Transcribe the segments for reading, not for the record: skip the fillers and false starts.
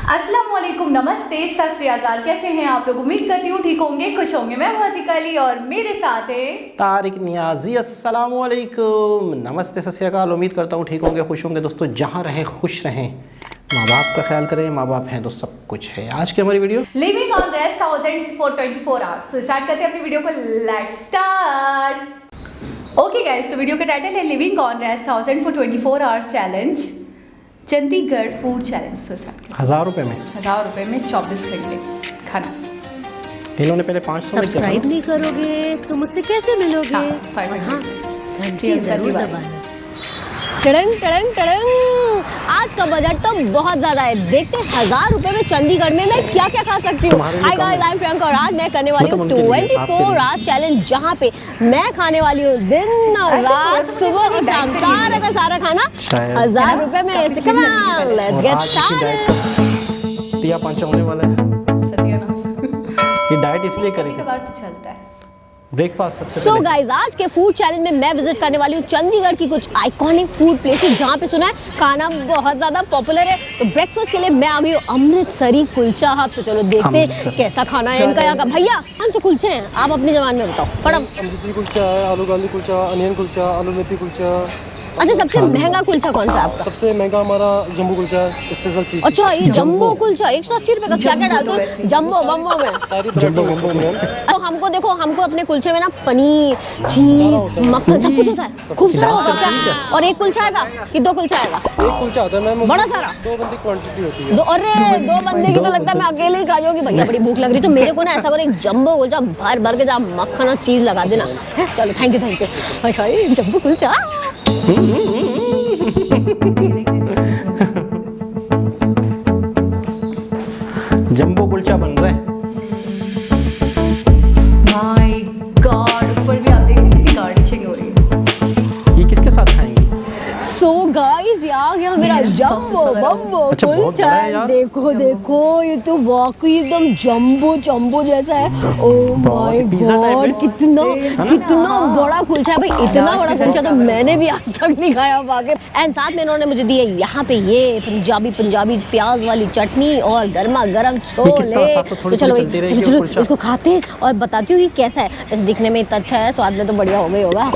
अस्सलाम वालेकुम, नमस्ते, सत श्री अकाल। कैसे हैं आप लोग? उम्मीद करती हूँ ठीक होंगे, खुश होंगे। मैं हूँ हसीका अली और मेरे साथ है तारिक नियाजी। अस्सलाम वालेकुम, नमस्ते, सत श्री अकाल। उम्मीद करता हूँ ठीक होंगे, खुश होंगे। दोस्तों जहाँ रहें खुश रहें, माँ बाप का ख्याल करें। माँ बाप हैं तो सब कुछ है। आज की हमारी video living on rest house for 24 hours. Start करते हैं अपनी वीडियो को। Let's start. ओके गाइस, तो वीडियो का टाइटल है living on rest house for 24 hours challenge, Chandigarh food challenge. 1000 रुपये में 1000 रुपये में 24 घंटे खाना। इन्होंने पहले 500 सब्सक्राइब नहीं करोगे तो मुझसे कैसे मिलोगे? हाँ, घंटी जरूर दबाना। टड़ंग टड़ंग टड़ंग। आज का बजट तो बहुत ज्यादा है। देखते हैं 1000 रुपए में चंडीगढ़ में मैं क्या क्या खा सकती हूँ। Hi guys, I am Priyanka और आज मैं करने वाली हूँ 24 आवर्स चैलेंज, जहाँ पे मैं खाने वाली हूँ दिन और रात, सुबह और शाम, सारा का सारा खाना 1000 रुपए में। Come on, let's get started. दिया पांचा होने वाला है। ये डाइट इसलिए करी थी, बार तो चलता है। ब्रेकफास्ट सबसे सो पहले। गाइस, आज के फूड चैलेंज में मैं विजिट करने वाली हूँ चंडीगढ़ की कुछ आइकॉनिक फूड प्लेसेस, जहाँ पे सुना है खाना बहुत ज्यादा पॉपुलर है। तो ब्रेकफास्ट के लिए मैं आ गई हूँ अमृतसरी कुलचा हब। तो चलो देखते हैं कैसा खाना है इनका यहाँ का। भैया कौन से कुलचे हैं, आप अपनी जबान में बताओ फटाफट। अमृतसरी कुलचा है, आलू गाली कुलचा, अनियन कुलचा, आलू मेथी कुलचा। अच्छा, सबसे महंगा कुलचा कौन सा है आपका? सबसे महंगा हमारा जम्बू कुलचा है, स्पेशल चीज। अच्छा, ये जम्बो कुलचा 180 रुपए का। क्या क्या डालते हो जम्बो बम्बो में? सारी वैरायटी में। तो हमको देखो, हमको अपने कुलचे में ना पनीर, चीज, मक्खन सब कुछ होता है, खूब सारा होता है क्या? और एक कुलचा आएगा कि दो कुलचा आएगा? एक कुलचा आता है मैम, बड़ा सारा। 2 बंदी क्वांटिटी होती है। अरे 2 बंदे की तो लगता है मैं अकेले ही खा जाऊंगी। भैया बड़ी भूख लग रही, तो मेरे को ना ऐसा करो, एक जम्बो कुलचा भर भर के जहाँ मक्खन और चीज लगा देना है। चलो thank you thank you. Hi hi, jumbo kulcha. Jumbo kulcha बन रहा है। माय गॉड, ऊपर भी आप देख रहे हैं कितनी गार्निशिंग हो रही है। ये किसके साथ खाएंगे? सो गाइस, यहाँ गया मेरा जम्बो बम्बो अच्छा, बहुत कुलचा। बड़ा है यार। देखो देखो, ये तो वाकई एकदम जम्बो जम्बो जैसा है। Oh my pizza type God, है। कितना बड़ा कुलचा है भाई। इतना बड़ा कुलचा तो मैंने भी आज तक नहीं खाया वाकई। एंड साथ में इन्होंने मुझे दी है यहाँ पे ये पंजाबी प्याज वाली चटनी और गर्मा गर्म छोले। तो चलो इसको खाते हैं और बताती हूँ कि कैसा है। वैसे दिखने में इतना अच्छा है, स्वाद में तो बढ़िया हो गई होगा।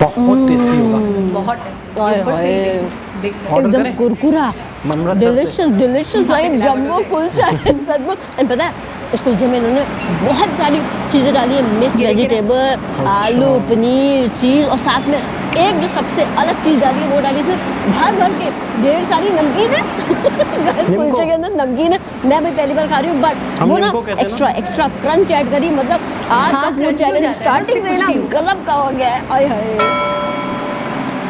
बहुत टेस्टी होगा। बहुत टेस्टी। ऊपर से ही देख ऑर्डर एकदम करें? कुरकुरा, डिलीशियस है जम्बो कुलचा है सच में। एंड पता है, इस कुलचे में इन्होंने बहुत सारी चीज़ें डाली है, मिक्स वेजिटेबल, आलू, पनीर, चीज़, और साथ में एक जो सबसे अलग चीज़ डाली है वो डाली इसमें भर भर के ढेर सारी नमकीन है। कुलचे के अंदर नमकीन है। मैं भाई पहली बार खा रही हूँ, बट वो ना एक्स्ट्रा क्रंच ऐड करी। मतलब आज का फूड चैलेंज स्टार्टिंग से ना गजब का हो गया है। आय हाय,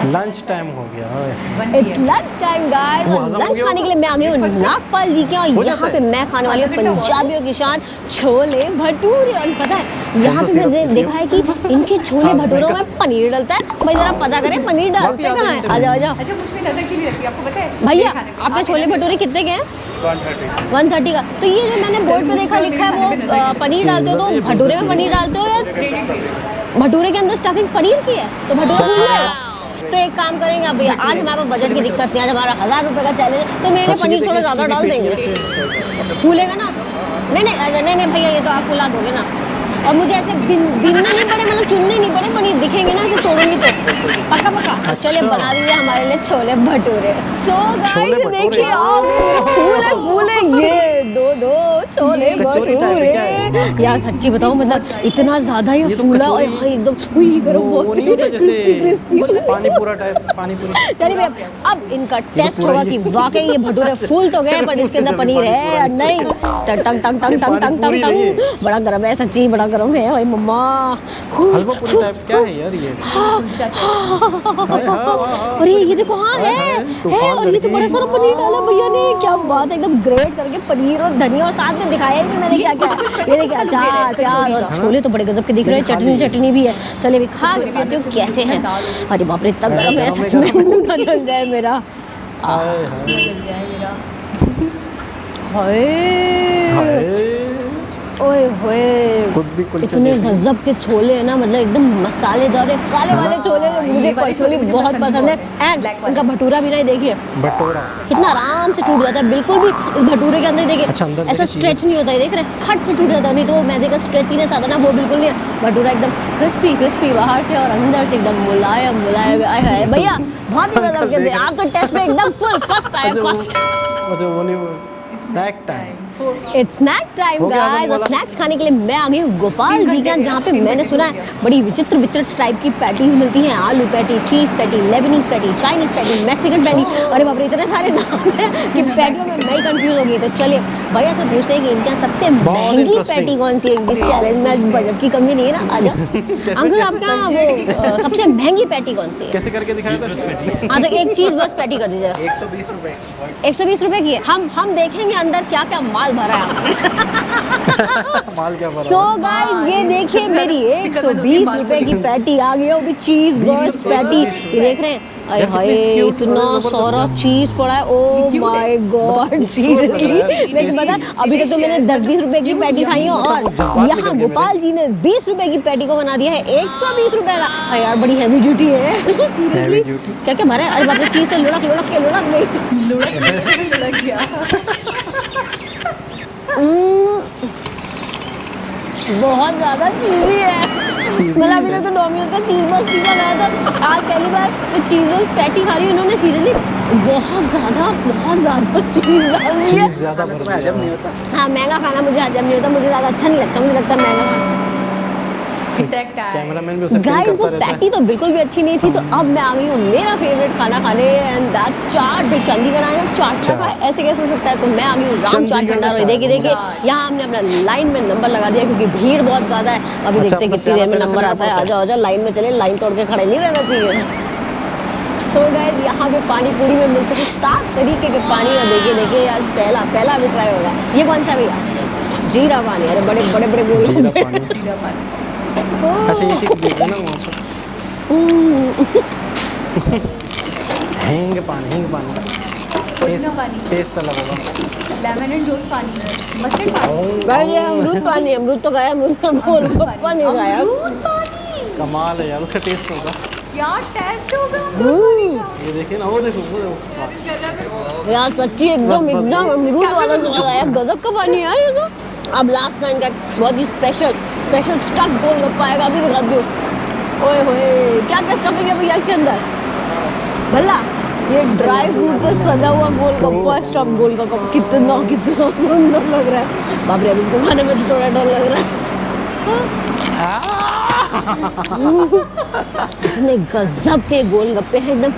लंच टाइम हो गया। It's lunch time guys. वो और हज़म हो लंच गया खाने के लिए मैं आ गई हूँ नागपाल लेके। और यहाँ पे मैं खाने वाली हूँ पंजाबियों की शान छोले भटूरे। और पता है यहाँ पे मैंने देखा है कि इनके छोले भटूरों में पनीर डलता है। भाई जरा पता करें पनीर डालते कहाँ है? आ जाओ आ जाओ। अच्छा, मुझ पे नजर क्यों नहीं रखती, आपको पता है? भैया आपके छोले भटूरे कितने के हैं? 130 का। तो ये जो मैंने बोर्ड पे देखा लिखा है वो पनीर डालते हो, तो भटूरे में पनीर डालते हो या भटूरे के अंदर स्टफिंग पनीर की है? तो भटूरा भूल जाएगा। तो एक काम करेंगे अब भैया, आज हमारे पास बजट की दिक्कत नहीं, आज हमारा 1000 रुपये का चैलेंज है, तो मेरे पनीर थोड़ा ज़्यादा डाल देंगे, फूलेगा ना? नहीं भैया, ये तो आप फुला दोगे ना। और मुझे ऐसे बिनने नहीं पड़े, मतलब चुनने नहीं पड़े, पनीर दिखेंगे ना ऐसे तोड़ूंगी तो पक्का। तो चलिए बना दीजिए हमारे लिए छोले भटूरे। सो गाइस देखिए, आप फूले ये दो छोले भटूरे। यार सच्ची बताओ, मतलब इतना ज्यादा ये फूला और एकदम गरम बहुत क्रिस्पी। पानीपुरा टाइप पानीपुरी। चलिए भैया, अब इनका टेस्ट होगा कि वाकई ये भटूरे फूल तो गए पर इसके अंदर पनीर है या नहीं। टंग टंग टंग टंग टंग टंग टंग टंग। बड़ा गरम है, सच्ची बड़ा गरम है भाई मम्मा। हलवा पूरी टाइप क्या है यार ये? अरे ये देखो, हाँ है। और ये तो बड़ा सारा पनीर डाला भैया ने। क्या बात है, एकदम ग्रेट करके पनीर और धनिया, और साथ में दिखाया ही नहीं मैंने क्या क्या। ये देखिए अचार, प्याज और छोले तो बड़े गजब के दिख रहे हैं। चटनी भी है। चलिए अभी खा के बताती हूँ कैसे हैं। अरे बाप रे, इतना गरम है सच में, मुंह ना जल जाए मेरा। हाय ओए होए, खुद भी कुलचा इतने जैसे। गजब के छोले हैं ना, मतलब एकदम मसालेदार है, काले वाले छोले जो मुझे ये वाले पर्सनली छोले मुझे बहुत पसंद पसंद है। बहुत है, एंड black वाले। इनका भटूरा भी नहीं, देखिए भटूरा। कितना आराम से टूट जाता है, बिल्कुल भी इस भटूरे के अंदर देखिए अच्छा, अंदर ऐसा देखिए चीज़ें। स्ट्रेच नहीं होता है, देख रहे हैं, फट से टूट जाता है, नहीं तो वो मैदे का स्ट्रेचीनेस आता ना, वो बिल्कुल नहीं है। भटूरा एकदम क्रिस्पी क्रिस्पी बाहर से और अंदर से एकदम मुलायम मुलायम। आय हाय भैया बहुत ही गजब के थे आप तो, टेस्ट में एकदम फुल फर्स्ट आए फर्स्ट। अच्छा वो नहीं, snack time. It's snack time हो गया आजम गाइस, और वाला? स्नैक्स खाने के लिए मैं आ गई हूँ गोपाल जी के यहाँ, जहाँ पे मैंने सुना है बड़ी विचित्र विचित्र टाइप की पैटीज मिलती हैं, आलू patty, cheese patty, Lebanese patty, Chinese patty, Mexican patty, अरे बाप रे इतने सारे नाम हैं कि पैटियों में मैं ही कंफ्यूज हो गई। तो चलिए भैया से पूछते हैं कि इनके यहाँ सबसे महंगी interesting। पैटी कौन सी है। इस चैलेंज में बजट की कमी नहीं है ना, आ जाओ अंकल आपके यहाँ वो सबसे महंगी पैटी कौन सी है? कैसे करके दिखाया था? हाँ तो एक चीज बस पैटी कर दीजिएगा। 120 रुपए की है। हम देखेंगे अंदर क्या क्या माल भरा है। माल क्या भरा सो हुआ है? गाइस ये देखिए मेरी फिक्र मत होती, 120 माल रुपए की पूरी। पैटी आ गई है, वो भी चीज 20 बर्स्ट रुपए, पैटी। 20 ये देख रहे हैं, अरे यार, हाय कितनी cute इतना और जबरदस्त सारा है। चीज पड़ा है, ओ cute माय है। गॉड मतलब सीरियसली। खूबसूरत है, मैं तो बता अभी तक तो मैंने 10-20 रुपए की पैटी खाई है, और मतलब जज्बात यहाँ निकल गए गोपाल जी ने 20 रुपए की पैटी को बना दिया है 120 रुपए का। हाँ यार बड़ी हैवी ड्यूटी है सीरियसली। duty? क्या क्या भरा है, अरे बाप रे चीज तो लुढ़क लुढ़क के लुढ़क गई। लुढ़क गया। बहुत ज़्यादा चीज़ी है, मतलब अभी तक तो डोमिनोज का चीज़ बॉक्स पिज़्ज़ा लाया था, आज पहली बार तो चीज़ बॉक्स पैटी खा रही हूँ। इन्होंने सीरियसली बहुत ज़्यादा चीज़ डाल दी है। चीज़ ज़्यादा भर दिया। हाँ महंगा खाना मुझे हजम नहीं होता, मुझे ज़्यादा अच्छा नहीं लगता, मुझे लगता है महंगा खाना। कैमरामैन भी उसे पिन गाइस वो करता रहता पैटी है। तो बिल्कुल भी अच्छी नहीं थी, तो अब मैं आ गई हूँ मेरा फेवरेट खाना खाने, एंड दैट्स चाट। जो चंडीगढ़ आए हैं चाट चाट। खाए, ऐसे कैसे हो सकता है। तो मैं आ गई हूँ राम चाट चंडीगढ़ भंडार। में देखिए देखिए चाट। यहाँ हमने अपना लाइन में नंबर लगा दिया क्योंकि भीड़ बहुत ज़्यादा है। अभी अच्छा, देखते हैं अपना कितनी देर में प्यारा नंबर पैसा आता है। लेना आ जाओ आ जाओ लाइन में चले, लाइन तोड़ के खड़े नहीं रहना चाहिए। सो गाइस यहाँ पे पानी पूरी में मिल चुके 7 तरीके के पानी, और देखिए देखिए यार पहला अभी ट्राई होगा। ये कौन सा है भैया? जीरा पानी। अरे बड़े बड़े बड़े गोल जीरा गोल। पानी। अच्छा ये चीज़ देख ना वहाँ पर हींग पानी टेस्ट अलग होगा। लेमन एंड रोज पानी, मस्टर्ड पानी, गाइस ये अमरूद पानी, अमरूद तो खाया, अमरूद का गोलगप्पा नहीं खाया। अमरूद पानी, कमाल है यार, उसका टेस्ट होगा। क्या टेस्ट होगा। ये देखिए ना, वो देखो यार सच्ची एकदम बस, बस, एकदम बस। अमरूद वाला स्वाद आया, गजब का पानी है यार ये तो। अब लास्ट टाइम का बहुत ही स्पेशल स्टफ गोलगप्पा आएगा, अभी दिखाती हूँ। ओए होए क्या क्या स्टफिंग है भैया इसके अंदर? भला ये ड्राई फ्रूट से सजा हुआ गोलगप्पा, स्टफ गोलगप्पा, कितना सुंदर लग रहा है। बाप रे अब इसको खाने में तो थोड़ा डर लग रहा है। इतने गजब के गोलगप्पे हैं, एकदम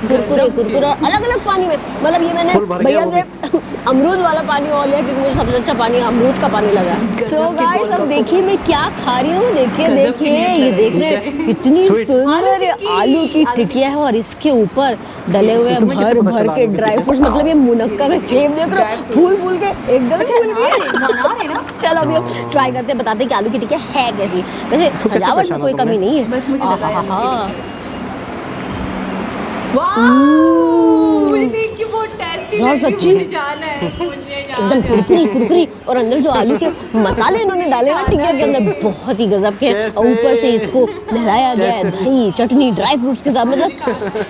कुरकुरे अलग अलग पानी में। मतलब ये मैंने फुल भर भैया गया से अमरूद वाला पानी और लिया क्योंकि मुझे सबसे अच्छा पानी अमरूद का पानी लगा। सो गाइस अब देखिए मैं क्या खा रही हूँ, देखिए देखिए ये देख रहे हैं कितनी Sweet। सुंदर आलू की टिकिया है, और इसके ऊपर डले हुए हैं तुम्हें कैसे भर पता भर चला के आलू की ड्राई टिकिया? फ्रूट्स। मतलब ये मुनक्का का शेप देख रहे हो, फूल के एकदम फूल गए। चलो अभी हम ट्राई करते हैं, बताते हैं कि आलू की टिकिया है कैसी। वैसे इसको कैसे सजावट में पहचाना कोई तुमने? कमी नहीं है। बस मुझे लगा यार आहा। वाओ, मुझे देख के बहुत टेस्टी यार लग रही, सच्ची। मुझे जाना है, मुझे जाना एकदम है। कुरकुरी, और अंदर जो आलू के मसाले इन्होंने डाले ना टिकिया के अंदर बहुत ही गजब के हैं। और ऊपर से इसको लहराया गया है कैसे? दही चटनी ड्राई फ्रूट्स के साथ। मतलब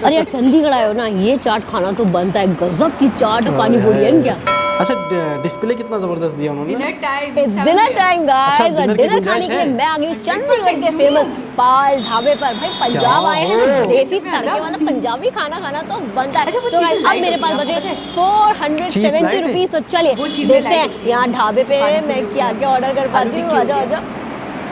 अरे यार चंडीगढ़ आए हो ना, ये चाट खाना तो बनता है। गजब की चाट पानी पूरी है क्या। अच्छा डिस्प्ले कितना जबरदस्त दिया उन्होंने। Dinner time, it's dinner time guys, और dinner की डिनर गुंजाइश खाने के लिए है? मैं आ गई हूँ चंडीगढ़ के फेमस पाल ढाबे पर। भाई पंजाब आए हैं हो? तो देसी तड़के वाला पंजाबी खाना खाना तो बनता है। अच्छा, वो So guys, चीज़ें अब light मेरे पास होती हैं, बचे आपको 470 light है? रुपीस। तो चलिए वो चीज़ें देखते light हैं होती हैं। यहाँ ढाबे पे पानी मैं पूरी क्या क्या ऑर्डर कर पाती हूँ। आलू आ की जाओ आ होती है। जाओ।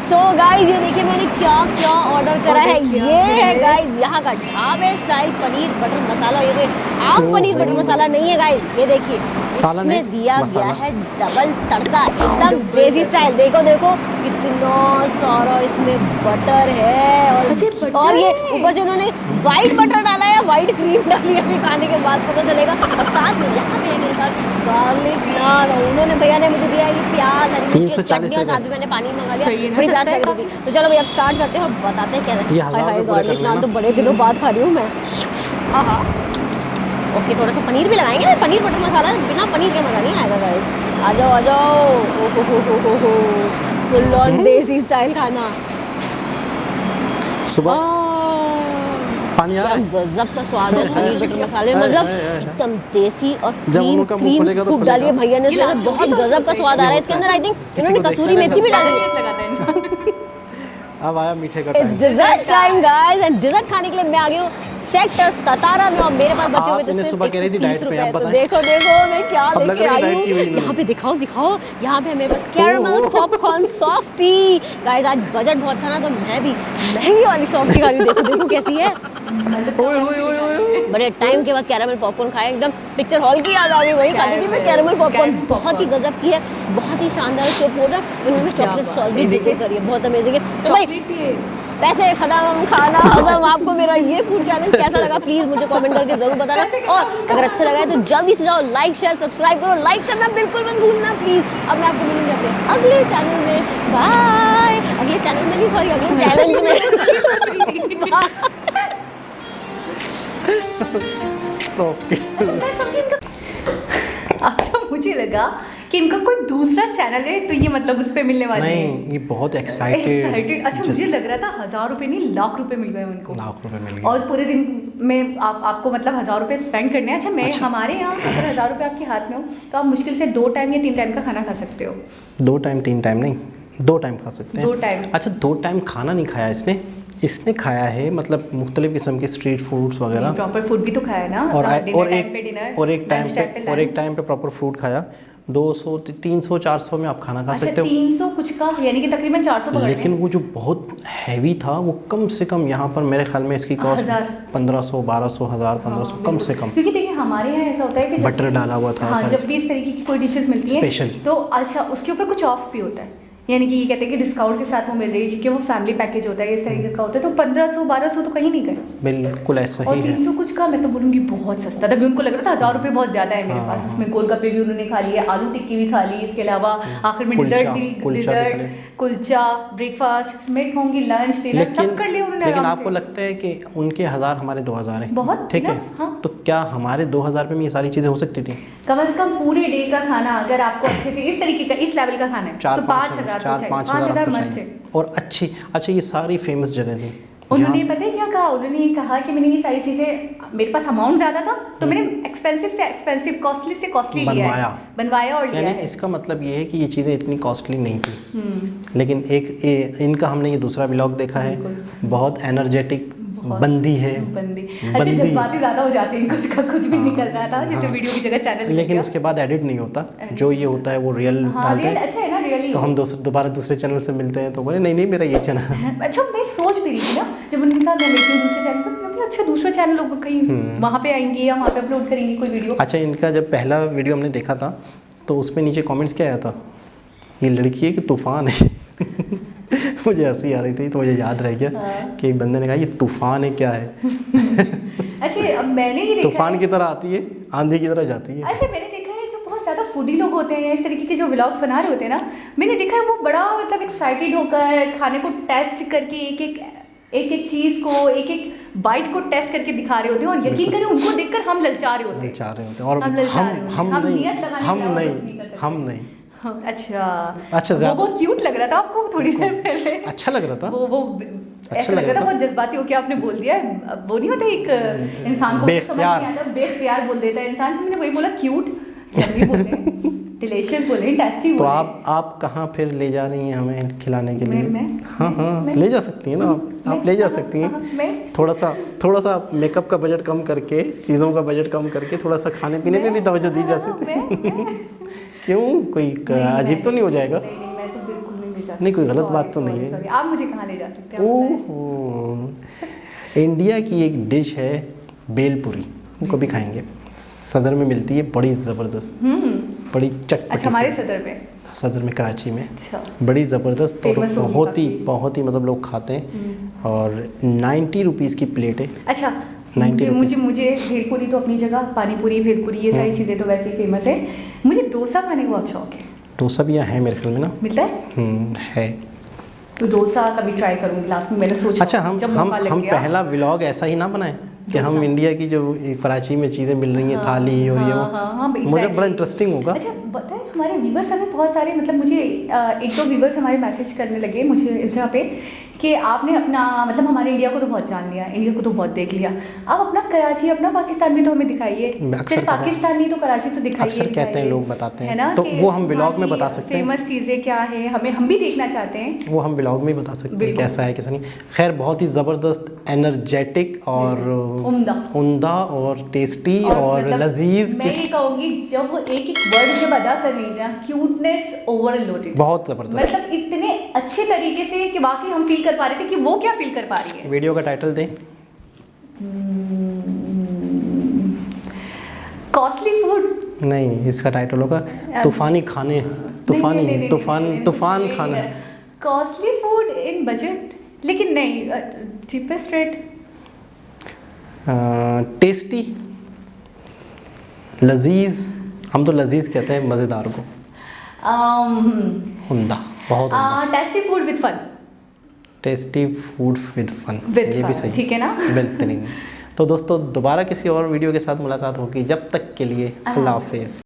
सो गाइस ये देखिए मैंने क्या क्या ऑर्डर करा है। क्या ये है है? गाइस यहाँ का ढाबे स्टाइल पनीर बटर मसाला। ये कोई आम ओह, पनीर बटर मसाला नहीं है गाइस, ये देखिए सालन है, इसमें दिया मसाला। गया है डबल तड़का, एकदम देसी स्टाइल। देखो देखो कितना सारा इसमें बटर है, अच्छा, बटर और ये है। ऊपर से उन्होंने व्हाइट बटर डाला है, व्हाइट क्रीम डाली है। अभी खाने के बाद पता चलेगा। और साथ में यहाँ पे है साथ गार्लिक नान, और उन्होंने भैया ने मुझे दिया है ये प्याज, हरी मिर्ची, 340 चटनी, और साथ रुपए। में मैंने पानी मंगा लिया। सही है ना, बड़ी सस्ता प्यास है लग रही थी। तो चलो भैया अब स्टार्ट करते हैं और बताते हैं क्या ये 1000 रुपए पूरे गार्लिक कर नान लेना। तो बड़े दिनों बाद खा रही हूँ मैं। हाँ ओके, थोड़ा सा पनीर भी लगाएंगे। पनीर बटर मसाला बिना पनीर के मज़ा नहीं आएगा गाइस। आ जाओ आ जाओ। ओ हो। फुल ऑन देसी स्टाइल खाना। सुबह पानी आ रहा है। गजब का स्वाद है पनीर बटर मसाले, मतलब एकदम देसी और जब क्रीम उनका मुंह खुलेगा तो खूब डाली है खुलेगा। भैया ने, इसमें बहुत गजब का स्वाद आ रहा है इसके अंदर। आई थिंक इन्होंने कसूरी मेथी भी डाली है। लगाता है इंसान। अब आया मीठे का it's time. Dessert time guys, and dessert खाने के लिए मैं आ गई हूँ सेक्टर 17 में, और मेरे पास बचे हुए आप इन्हें सिर्फ सुबह कह रही थी 130 डाइट पे, रुपए। आप तो बताएं। देखो देखो मैं क्या अब लग लेके रहा है आई डाइट की हुई हूँ। इन्होंने। यहाँ पे दिखाओ दिखाओ, यहाँ पे है मेरे पास कैरमल पॉपकॉर्न सॉफ्टी। गाइस आज बजट बहुत था ना, तो मैं भी महंगी वाली सॉफ्टी खा रही हूँ। देखो देखो कैसी है। ओए ओए ओए ओए। बड़े टाइम के बाद कैरमल पॉपकॉर्न खाए, एकदम पिक्चर हॉल की याद आ गई। वही खाती थी मैं कैरमल पॉपकॉर्न, कैरमल बहुत ही गजब की है, बहुत ही शानदार उसके ऊपर ना उन्होंने चॉकलेट सॉस भी देखिए। करी है, बहुत अमेजिंग है। तो भाई चॉकलेट ये पैसे खत्म खाना हजम, आपको मेरा ये फूड चैलेंज कैसा लगा प्लीज मुझे कमेंट करके जरूर बताना, और अगर अच्छा लगा है तो जल्दी से जाओ लाइक शेयर सब्सक्राइब करो, लाइक करना बिल्कुल मत भूलना प्लीज। अब मैं आपको मिलूंगी अपने अगले चैनल में, बाय। अगले चैनल में नहीं, सॉरी अगले चैलेंज में। ओके। अच्छा मुझे लगा कि इनका कोई दूसरा चैनल है तो ये मतलब उस पे मिलने वाले हैं। नहीं, ये बहुत एक्साइटेड। अच्छा मुझे लग रहा था 1000 रुपए नहीं लाख रुपए मिल गए उनको। लाख रुपए मिल गए। और पूरे दिन में आपको मतलब 1000 रुपए स्पेंड करने हैं। अच्छा हमारे यहाँ अगर 1000 रुपए आपके हाथ में हो तो आप मुश्किल से 2 टाइम या 3 टाइम का खाना खा सकते हो। 2 टाइम 3 टाइम नहीं, 2 टाइम खा सकते हैं। 2 टाइम। अच्छा 2 टाइम खाना नहीं खाया इसने खाया है मतलब मुख्तलिफ किस्म के स्ट्रीट फूड्स वगैरह, प्रॉपर फूड भी तो खाया है ना। और एक टाइम पे प्रॉपर फूड खाया। 200 300 400 में आप खाना खा सकते हो। 300 कुछ का यानी कि तकरीबन 400 पकड़ लेकिन वो जो बहुत हैवी था वो कम से कम यहाँ पर मेरे ख्याल में इसकी कॉस्ट 1500 1200 1000 1500 कम से कम। क्योंकि देखिए हमारे यहाँ ऐसा होता है कि बटर डाला हुआ था। हाँ, जब भी इस तरीके की कोई डिशेस मिलती हैं स्पेशल, तो अच्छा उसके ऊपर कुछ ऑफ भी होता है, यानी कि ये कहते हैं कि डिस्काउंट के साथ वो मिल रही है क्योंकि वो फैमिली पैकेज होता है इस तरीके का होता है। तो 1500 1200 तो कहीं नहीं गए। बिल्कुल ऐसा और ही है। 300 कुछ का मैं तो बोलूँगी बहुत सस्ता। तभी उनको लग रहा था 1000 रुपये बहुत ज़्यादा है मेरे पास। उसमें गोलगप्पे भी उन्होंने खा लिए, आलू टिक्की भी खा ली, इसके अलावा आखिर में डिजर्ट कुलचा ब्रेकफास्ट मैं कहूँगी लंच डिनर सब कर लिया उन्होंने। लेकिन आपको लगता है कि उनके 1000 हमारे 2000 है बहुत ठीक है। हाँ। तो क्या हमारे 2000 में ये सारी चीज़ें हो सकती थी? कम से कम पूरे डे का खाना अगर आपको अच्छे से इस तरीके का इस लेवल का खाना है तो 5000 मस्ट है। और अच्छा ये सारी फेमस जगह थी। उन्होंने पता है क्या कहा, उन्होंने ये कहा कि मैंने ये सारी चीज़ें, मेरे पास अमाउंट ज़्यादा था तो मैंने एक्सपेंसिव से एक्सपेंसिव कॉस्टली से कॉस्टली बनवाया और लिया है। इसका मतलब ये है कि ये चीज़ें इतनी कॉस्टली नहीं थी। लेकिन इनका हमने ये दूसरा व्लॉग देखा है, बहुत एनर्जेटिक बंदी है। अच्छा जज्बाती ज़्यादा हो जाती है, कुछ भी निकल रहा था जैसे वीडियो की जगह चैनल। लेकिन उसके बाद एडिट नहीं होता, जो ये होता है वो रियल डालते हैं। अच्छा है ना रियली। तो हम दोबारा दूसरे चैनल से मिलते हैं तो बोले नहीं मेरा ये चैनल है। अच्छा मैं सोच भी रही थी ना जब उन्होंने कहा मैं मिलती हूँ दूसरे चैनल पर, मैं बोला अच्छा दूसरा चैनल लोग कहीं वहाँ पे आएंगे या वहाँ पे अपलोड करेंगे कोई वीडियो। अच्छा इनका जब पहला वीडियो हमने देखा था तो उसमें नीचे कमेंट्स क्या आया था, ये लड़की है कि तूफ़ान है। मुझे हंसी आ रही थी तो मुझे याद रह गया कि एक बंदे ने कहा ये तूफ़ान है क्या है। अच्छा मैंने ये देखा तूफ़ान की तरह आती है आंधी की तरह जाती है। अच्छा मैंने देखा है जो बहुत ज़्यादा फूडी लोग होते हैं इस तरीके के जो व्लॉग्स बना रहे होते हैं ना, मैंने देखा है वो बड़ा मतलब एक्साइटेड होकर खाने को टेस्ट करके एक चीज़ को एक बाइट को टेस्ट करके दिखा रहे होते हैं और यकीन करें उनको देखकर हम ललचा रहे होते हैं और हम नहीं। अच्छा वो बहुत क्यूट लग रहा था आपको थोड़ी देर पहले। अच्छा लग रहा था वो ऐसा लग रहा था बहुत जज्बाती होकर आपने बोल दिया। वो नहीं होता एक इंसान को समझ नहीं आता बेख्तियार बोल देता है इंसान। मैंने वही बोला क्यूट बोले डिलीशियस बोले टेस्टी बोले। तो आप कहाँ फिर ले जा रही हैं हमें खिलाने के लिए? हाँ ले जा सकती हैं ना आप ले जा सकती हैं। थोड़ा सा मेकअप का बजट कम करके चीज़ों का बजट कम करके थोड़ा सा खाने पीने में भी तवज्जो दी जा सकती है। क्यों कोई अजीब तो नहीं हो जाएगा? मैं तो बिल्कुल नहीं ले जा सकती। नहीं कोई गलत बात तो नहीं है। आप मुझे कहाँ ले जा सकते हैं? ओहो इंडिया की एक डिश है बेलपुरी, वो कभी खाएंगे। सदर में मिलती है, बड़ी ज़बरदस्त बड़ी चटपटी। अच्छा हमारे सदर में कराची में। अच्छा बड़ी ज़बरदस्त और बहुत ही मतलब लोग खाते हैं और 90 रुपीज़ की प्लेट है। अच्छा मुझे भेलपुरी तो अपनी जगह, पानीपुरी भेलपुरी ये सारी चीज़ें तो वैसे ही फेमस है। मुझे डोसा खाने का बहुत शौक है। डोसा भी यहाँ है मेरे ख्याल में ना, मिलता है है तो डोसा कभी ट्राई करूँगी। लास्ट में मैंने सोचा अच्छा हम पहला व्लॉग ऐसा ही ना बनाएं कि हम इंडिया की जो कराची में चीज़ें मिल रही हैं थाली और ये मुझे बड़ा इंटरेस्टिंग होगा। अच्छा बताएं हमारे व्यूवर्स हमें बहुत सारे मतलब मुझे एक दो व्यूवर्स हमारे मैसेज करने लगे मुझे इंस्टा पे कि आपने अपना मतलब हमारे इंडिया को तो बहुत जान लिया, इंडिया को तो बहुत देख लिया, आप अपना कराची अपना पाकिस्तान भी तो हमें दिखाइए। चलिए पाकिस्तान नहीं तो कराची तो दिखाइए। अक्सर कहते हैं लोग, बताते हैं है ना, तो वो हम व्लॉग में बता सकते हैं। फेमस चीज़ें क्या है हमें, हम भी देखना चाहते हैं, वो हम व्लॉग में बता सकते हैं कैसा है कैसा नहीं। खैर बहुत ही ज़बरदस्त, एनर्जेटिक और उम्दा और टेस्टी और मतलब लजीज। मैं ये कहूँगी जब वो एक एक वर्ड जब अदा कर रही थी, क्यूटनेस ओवरलोडेड, बहुत ज़बरदस्त, मतलब इतने अच्छे तरीके से कि वाकई हम फील कर पा रहे थे कि वो क्या फील कर पा रही है। वीडियो का टाइटल दें। कॉस्टली फूड नहीं, इसका टाइटल होगा तूफानी खाने, तूफानी तूफान खाना। कॉस्टली फूड इन बजट, लेकिन नहीं, चीपेस्ट रेट, टेस्टी, लजीज, हम तो लजीज कहते हैं मज़ेदार को, उम्दा, बहुत tasty food with fun, tasty food with fun, ये भी सही, ठीक है ना, बेहतरीन। तो दोस्तों दोबारा किसी और वीडियो के साथ मुलाकात होगी, जब तक के लिए अल्लाह हाफिज़।